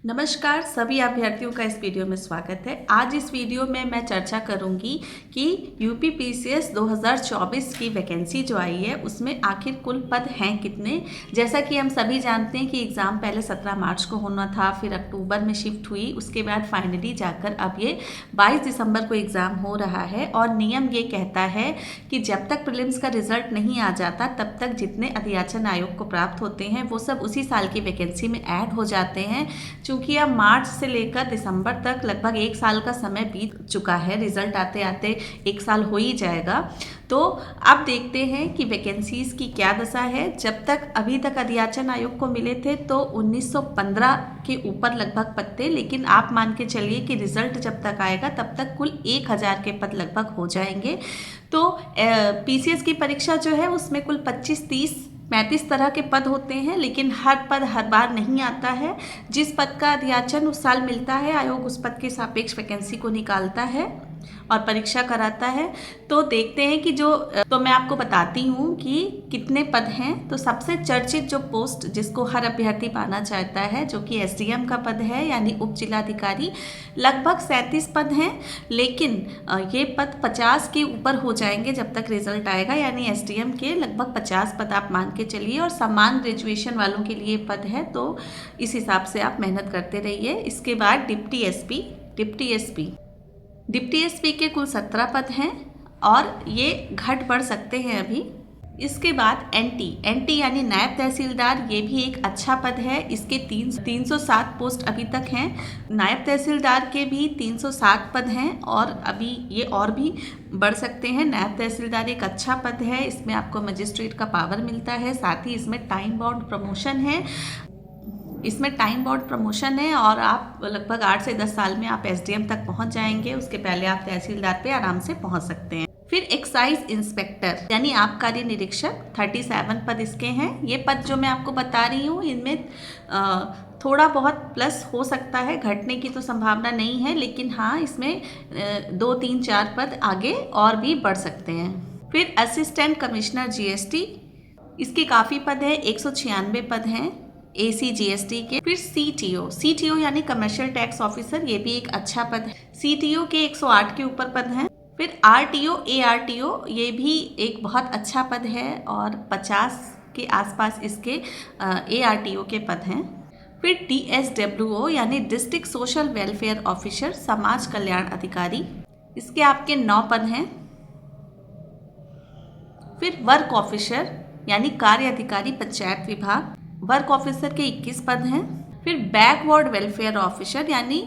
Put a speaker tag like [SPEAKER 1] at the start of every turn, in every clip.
[SPEAKER 1] नमस्कार सभी अभ्यर्थियों का इस वीडियो में स्वागत है। आज इस वीडियो में मैं चर्चा करूंगी कि यूपी पीसीएस 2024 की वैकेंसी जो आई है उसमें आखिर कुल पद हैं कितने। जैसा कि हम सभी जानते हैं कि एग्ज़ाम पहले 17 मार्च को होना था, फिर अक्टूबर में शिफ्ट हुई, उसके बाद फाइनली जाकर अब ये 22 दिसंबर को एग्ज़ाम हो रहा है। और नियम ये कहता है कि जब तक प्रीलिम्स का रिजल्ट नहीं आ जाता तब तक जितने अध्याचन आयोग को प्राप्त होते हैं वो सब उसी साल की वैकेंसी में ऐड हो जाते हैं। चूँकि अब मार्च से लेकर दिसंबर तक लगभग 1 साल का समय बीत चुका है, रिजल्ट आते आते 1 साल हो ही जाएगा। तो अब देखते हैं कि वैकेंसीज़ की क्या दशा है। जब तक अभी तक अध्याचन आयोग को मिले थे तो 1915 के ऊपर लगभग पद थे, लेकिन आप मान के चलिए कि रिजल्ट जब तक आएगा तब तक कुल 1000 के पद लगभग हो जाएंगे। तो पीसीएस की परीक्षा जो है उसमें कुल 25, 30, 35 तरह के पद होते हैं, लेकिन हर पद हर बार नहीं आता है। जिस पद का अध्याचन उस साल मिलता है, आयोग उस पद के सापेक्ष वैकेंसी को निकालता है और परीक्षा कराता है। तो देखते हैं कि तो मैं आपको बताती हूँ कि कितने पद हैं। तो सबसे चर्चित जो पोस्ट जिसको हर अभ्यर्थी पाना चाहता है, जो कि एसडीएम का पद है यानी उप जिलाधिकारी, लगभग 37 पद हैं, लेकिन ये पद 50 के ऊपर हो जाएंगे जब तक रिजल्ट आएगा। यानी एसडीएम के लगभग 50 पद आप मान के चलिए, और समान ग्रेजुएशन वालों के लिए पद है, तो इस हिसाब से आप मेहनत करते रहिए। इसके बाद डिप्टी एसपी के कुल 17 पद हैं और ये घट बढ़ सकते हैं अभी। इसके बाद एनटी यानी नायब तहसीलदार, ये भी एक अच्छा पद है। इसके 307 पोस्ट अभी तक हैं। नायब तहसीलदार के भी 307 पद हैं और अभी ये और भी बढ़ सकते हैं। नायब तहसीलदार एक अच्छा पद है, इसमें आपको मजिस्ट्रेट का पावर मिलता है, साथ ही इसमें टाइम बाउंड प्रमोशन है और आप लगभग 8 से 10 साल में आप एसडीएम तक पहुंच जाएंगे। उसके पहले आप तहसीलदार पे आराम से पहुंच सकते हैं। फिर एक्साइज इंस्पेक्टर यानी आबकारी निरीक्षक, 37 पद इसके हैं। ये पद जो मैं आपको बता रही हूँ इनमें थोड़ा बहुत प्लस हो सकता है, घटने की तो संभावना नहीं है, लेकिन हाँ इसमें 2, 3, 4 पद आगे और भी बढ़ सकते हैं। फिर असिस्टेंट कमिश्नर जीएसटी, इसके काफ़ी पद है, 196 पद हैं एसी जीएसटी के। फिर सीटीओ यानी कमर्शियल टैक्स ऑफिसर, ये भी एक अच्छा पद है। सीटीओ के 108 के ऊपर पद हैं। फिर एआरटीओ, ये भी एक बहुत अच्छा पद है और 50 के आसपास इसके एआरटीओ के पद हैं। फिर डीएसडब्ल्यूओ यानी डिस्ट्रिक्ट सोशल वेलफेयर ऑफिसर, समाज कल्याण अधिकारी, इसके आपके 9 पद हैं। फिर वर्क ऑफिसर यानी कार्य अधिकारी पंचायत विभाग, वर्क ऑफिसर के 21 पद हैं। फिर बैकवर्ड वेलफेयर ऑफिसर यानी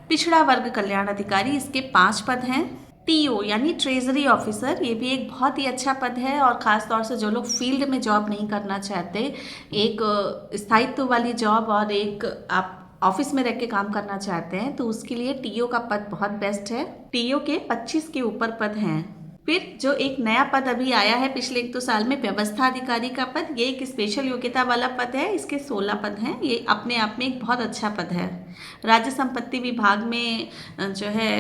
[SPEAKER 1] पिछड़ा वर्ग कल्याण अधिकारी, इसके 5 पद हैं। टीओ यानी ट्रेजरी ऑफिसर, ये भी एक बहुत ही अच्छा पद है और ख़ास तौर से जो लोग फील्ड में जॉब नहीं करना चाहते, एक स्थायित्व वाली जॉब और एक आप ऑफिस में रह के काम करना चाहते हैं, तो उसके लिए टीओ का पद बहुत बेस्ट है। टीओ के 25 के ऊपर पद हैं। फिर जो एक नया पद अभी आया है पिछले 1-2 साल में, व्यवस्था अधिकारी का पद, ये एक स्पेशल योग्यता वाला पद है। इसके 16 पद हैं। ये अपने आप में एक बहुत अच्छा पद है। राज्य संपत्ति विभाग में जो है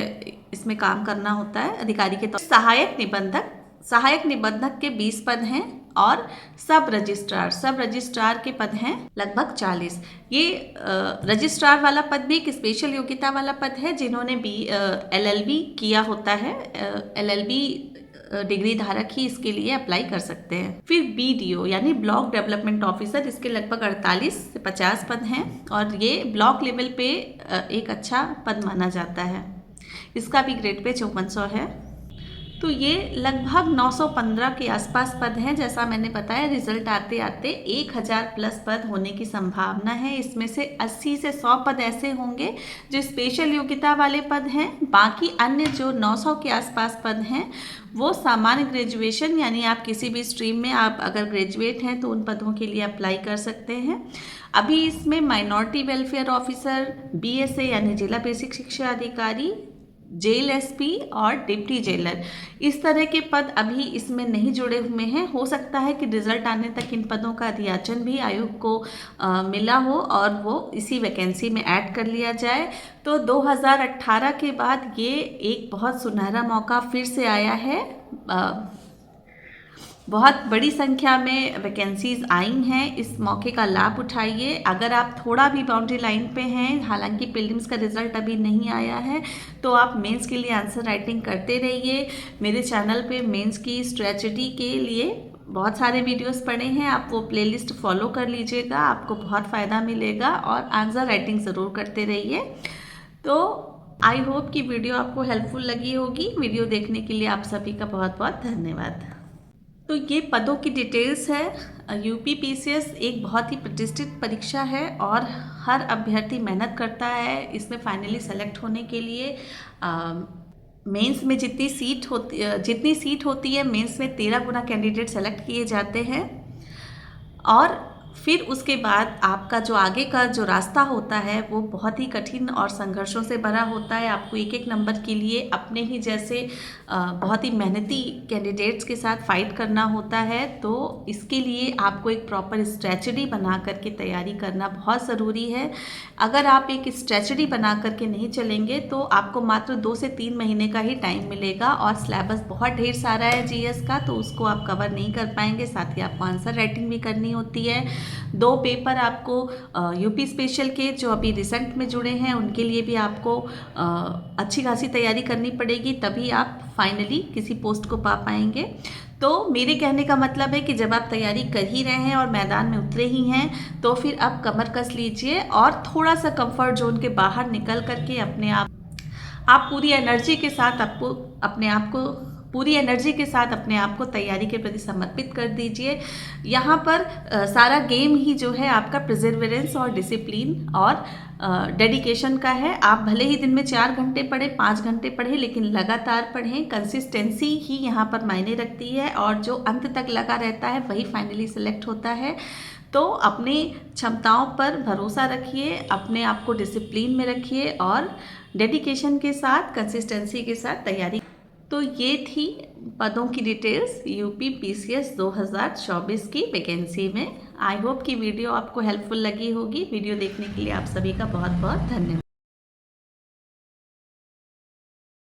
[SPEAKER 1] इसमें काम करना होता है अधिकारी के तौर। सहायक निबंधक के 20 पद हैं और सब रजिस्ट्रार के पद हैं लगभग 40। ये रजिस्ट्रार वाला पद भी एक स्पेशल योग्यता वाला पद है। जिन्होंने एलएलबी किया होता है, एलएलबी डिग्री धारक ही इसके लिए अप्लाई कर सकते हैं। फिर बीडीओ यानी ब्लॉक डेवलपमेंट ऑफिसर, इसके लगभग 48 से 50 पद हैं और ये ब्लॉक लेवल पे एक अच्छा पद माना जाता है। इसका भी ग्रेड पे 5400 है। तो ये लगभग 915 के आसपास पद हैं। जैसा मैंने बताया, रिजल्ट आते आते 1000 प्लस पद होने की संभावना है। इसमें से 80 से 100 पद ऐसे होंगे जो स्पेशल योग्यता वाले पद हैं। बाकी अन्य जो 900 के आसपास पद हैं वो सामान्य ग्रेजुएशन यानी आप किसी भी स्ट्रीम में आप अगर ग्रेजुएट हैं तो उन पदों के लिए अप्लाई कर सकते हैं। अभी इसमें माइनॉरिटी वेलफेयर ऑफिसर, बीएसए यानी जिला बेसिक शिक्षा अधिकारी, जेल एसपी और डिप्टी जेलर, इस तरह के पद अभी इसमें नहीं जुड़े हुए हैं। हो सकता है कि रिजल्ट आने तक इन पदों का अध्याचन भी आयोग को मिला हो और वो इसी वैकेंसी में ऐड कर लिया जाए। तो 2018 के बाद ये एक बहुत सुनहरा मौका फिर से आया है बहुत बड़ी संख्या में वैकेंसीज़ आई हैं, इस मौके का लाभ उठाइए। अगर आप थोड़ा भी बाउंड्री लाइन पे हैं, हालांकि प्रीलिम्स का रिज़ल्ट अभी नहीं आया है, तो आप मेंस के लिए आंसर राइटिंग करते रहिए। मेरे चैनल पे मेंस की स्ट्रेटजी के लिए बहुत सारे वीडियोस पड़े हैं, आप वो प्लेलिस्ट फॉलो कर लीजिएगा, आपको बहुत फ़ायदा मिलेगा। और आंसर राइटिंग ज़रूर करते रहिए। तो आई होप कि वीडियो आपको हेल्पफुल लगी होगी। वीडियो देखने के लिए आप सभी का बहुत बहुत धन्यवाद। तो ये पदों की डिटेल्स है। यूपी पीसीएस एक बहुत ही प्रतिष्ठित परीक्षा है और हर अभ्यर्थी मेहनत करता है इसमें फाइनली सेलेक्ट होने के लिए। मेंस में जितनी सीट होती है, मेंस में 13 गुना कैंडिडेट सेलेक्ट किए जाते हैं। और फिर उसके बाद आपका जो आगे का जो रास्ता होता है वो बहुत ही कठिन और संघर्षों से भरा होता है। आपको एक एक नंबर के लिए अपने ही जैसे बहुत ही मेहनती कैंडिडेट्स के साथ फाइट करना होता है। तो इसके लिए आपको एक प्रॉपर स्ट्रेटजी बना करके तैयारी करना बहुत ज़रूरी है। अगर आप एक स्ट्रेटजी बना करके नहीं चलेंगे तो आपको मात्र 2 से 3 महीने का ही टाइम मिलेगा और सिलेबस बहुत ढेर सारा है जीएस का, तो उसको आप कवर नहीं कर पाएंगे। साथ ही आपको आंसर राइटिंग भी करनी होती है। 2 पेपर आपको यूपी स्पेशल के जो अभी रिसेंट में जुड़े हैं उनके लिए भी आपको अच्छी खासी तैयारी करनी पड़ेगी, तभी आप फाइनली किसी पोस्ट को पा पाएंगे। तो मेरे कहने का मतलब है कि जब आप तैयारी कर ही रहे हैं और मैदान में उतरे ही हैं तो फिर आप कमर कस लीजिए और थोड़ा सा कंफर्ट जोन के बाहर निकल करके आप पूरी एनर्जी के साथ अपने आप को तैयारी के प्रति समर्पित कर दीजिए। यहाँ पर सारा गेम ही जो है आपका प्रिजर्वेरेंस और डिसिप्लिन और डेडिकेशन का है। आप भले ही दिन में 4 घंटे पढ़ें, 5 घंटे पढ़ें, लेकिन लगातार पढ़ें। कंसिस्टेंसी ही यहाँ पर मायने रखती है और जो अंत तक लगा रहता है वही फाइनली सेलेक्ट होता है। तो अपनी क्षमताओं पर भरोसा रखिए, अपने आप को डिसिप्लिन में रखिए और डेडिकेशन के साथ, कंसिस्टेंसी के साथ तैयारी। तो ये थी पदों की डिटेल्स यूपी पीसीएस 2024 की वैकेंसी में। आई होप कि वीडियो आपको हेल्पफुल लगी होगी। वीडियो देखने के लिए आप सभी का बहुत बहुत धन्यवाद।